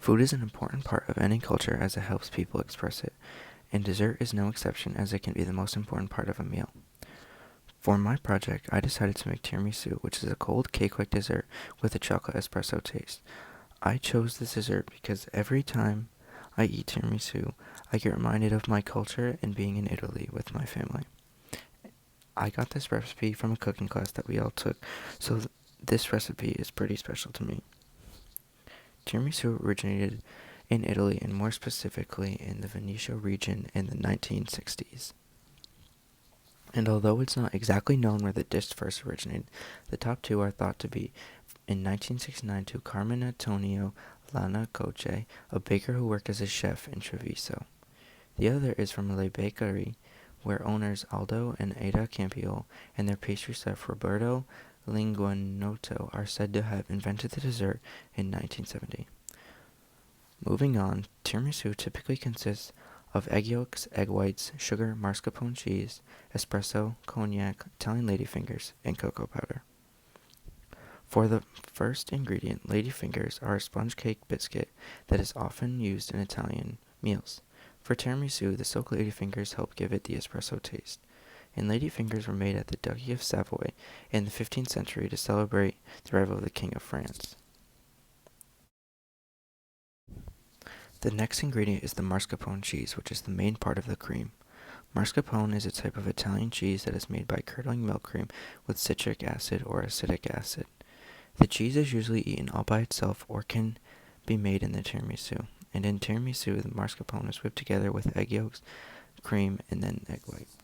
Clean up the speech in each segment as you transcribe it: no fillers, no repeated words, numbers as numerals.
Food is an important part of any culture as it helps people express it, and dessert is no exception as it can be the most important part of a meal. For my project, I decided to make tiramisu, which is a cold cake-like dessert with a chocolate espresso taste. I chose this dessert because every time I eat tiramisu, I get reminded of my culture and being in Italy with my family. I got this recipe from a cooking class that we all took, so this recipe is pretty special to me. Tiramisu originated in Italy and more specifically in the Veneto region in the 1960s. And although it's not exactly known where the dish first originated, the top two are thought to be in 1969 to Carmen Antonio Lana Coche, a baker who worked as a chef in Treviso. The other is from Le Bakery, where owners Aldo and Ada Campiol and their pastry chef Roberto Linguanotto are said to have invented the dessert in 1970. Moving on, tiramisu typically consists of egg yolks, egg whites, sugar, mascarpone cheese, espresso, cognac, Italian ladyfingers, and cocoa powder. For the first ingredient, ladyfingers are a sponge cake biscuit that is often used in Italian meals. For tiramisu, the soaked ladyfingers help give it the espresso taste. And ladyfingers were made at the Duchy of Savoy in the 15th century to celebrate the arrival of the King of France. The next ingredient is the mascarpone cheese, which is the main part of the cream. Mascarpone is a type of Italian cheese that is made by curdling milk cream with citric acid or acetic acid. The cheese is usually eaten all by itself or can be made in the tiramisu. And in tiramisu, the mascarpone is whipped together with egg yolks, cream, and then egg whites.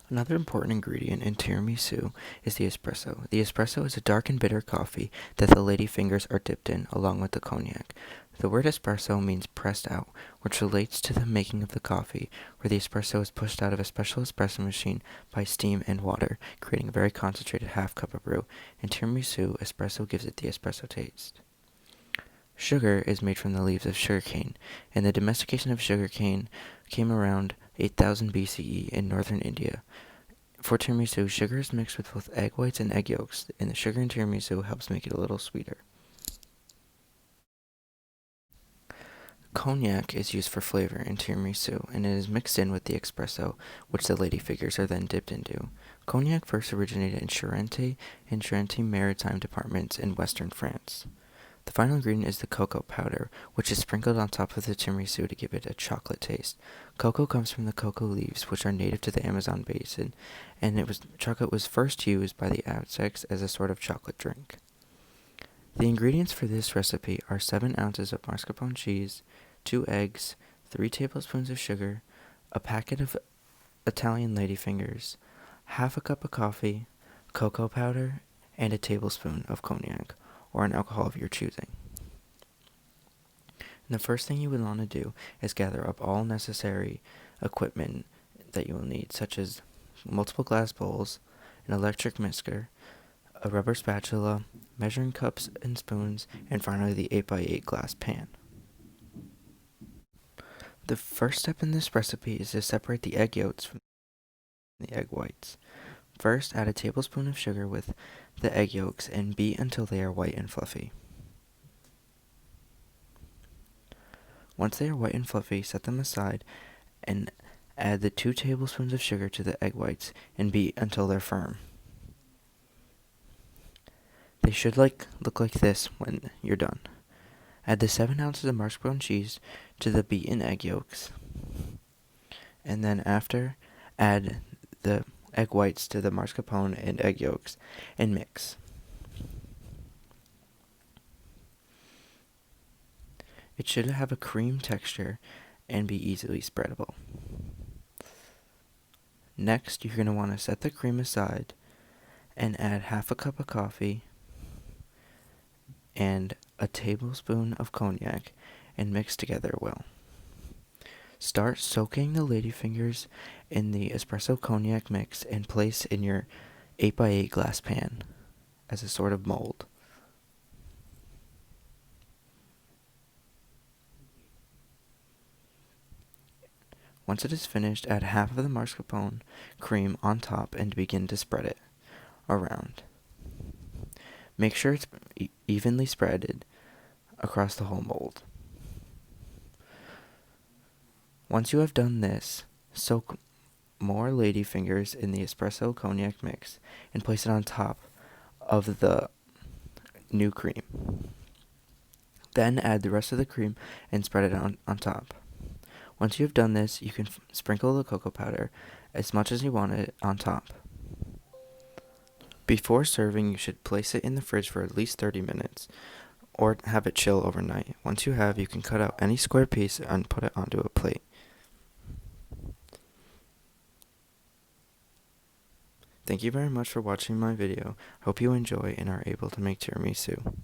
Another important ingredient in tiramisu is the espresso. The espresso is a dark and bitter coffee that the ladyfingers are dipped in, along with the cognac. The word espresso means pressed out, which relates to the making of the coffee, where the espresso is pushed out of a special espresso machine by steam and water, creating a very concentrated half cup of brew. In tiramisu, espresso gives it the espresso taste. Sugar is made from the leaves of sugarcane, and the domestication of sugarcane came around 8000 BCE in northern India. For tiramisu, sugar is mixed with both egg whites and egg yolks, and the sugar in tiramisu helps make it a little sweeter. Cognac is used for flavor in tiramisu, and it is mixed in with the espresso, which the ladyfingers are then dipped into. Cognac first originated in Charente and Charente-Maritime departments in western France. The final ingredient is the cocoa powder, which is sprinkled on top of the tiramisu to give it a chocolate taste. Cocoa comes from the cocoa leaves, which are native to the Amazon basin, and chocolate was first used by the Aztecs as a sort of chocolate drink. The ingredients for this recipe are 7 ounces of mascarpone cheese, 2 eggs, 3 tablespoons of sugar, a packet of Italian ladyfingers, half a cup of coffee, cocoa powder, and a tablespoon of cognac, or an alcohol of your choosing. And the first thing you would want to do is gather up all necessary equipment that you will need, such as multiple glass bowls, an electric mixer, a rubber spatula, measuring cups and spoons, and finally the 8x8 glass pan. The first step in this recipe is to separate the egg yolks from the egg whites. First, add a tablespoon of sugar with the egg yolks and beat until they are white and fluffy. Once they are white and fluffy, set them aside and add the 2 tablespoons of sugar to the egg whites and beat until they're firm. They should look like this when you're done. Add the 7 ounces of mascarpone cheese to the beaten egg yolks, and then after, add the egg whites to the mascarpone and egg yolks and mix. It should have a cream texture and be easily spreadable. Next, you're going to want to set the cream aside and add half a cup of coffee and a tablespoon of cognac and mix together well. Start soaking the ladyfingers in the espresso cognac mix and place in your 8x8 glass pan as a sort of mold. Once it is finished, add half of the mascarpone cream on top and begin to spread it around. Make sure it's evenly spreaded across the whole mold. Once you have done this, soak more ladyfingers in the espresso cognac mix and place it on top of the new cream. Then add the rest of the cream and spread it on top. Once you have done this, you can sprinkle the cocoa powder as much as you want it on top. Before serving, you should place it in the fridge for at least 30 minutes or have it chill overnight. Once you have, you can cut out any square piece and put it onto a plate. Thank you very much for watching my video. Hope you enjoy and are able to make tiramisu.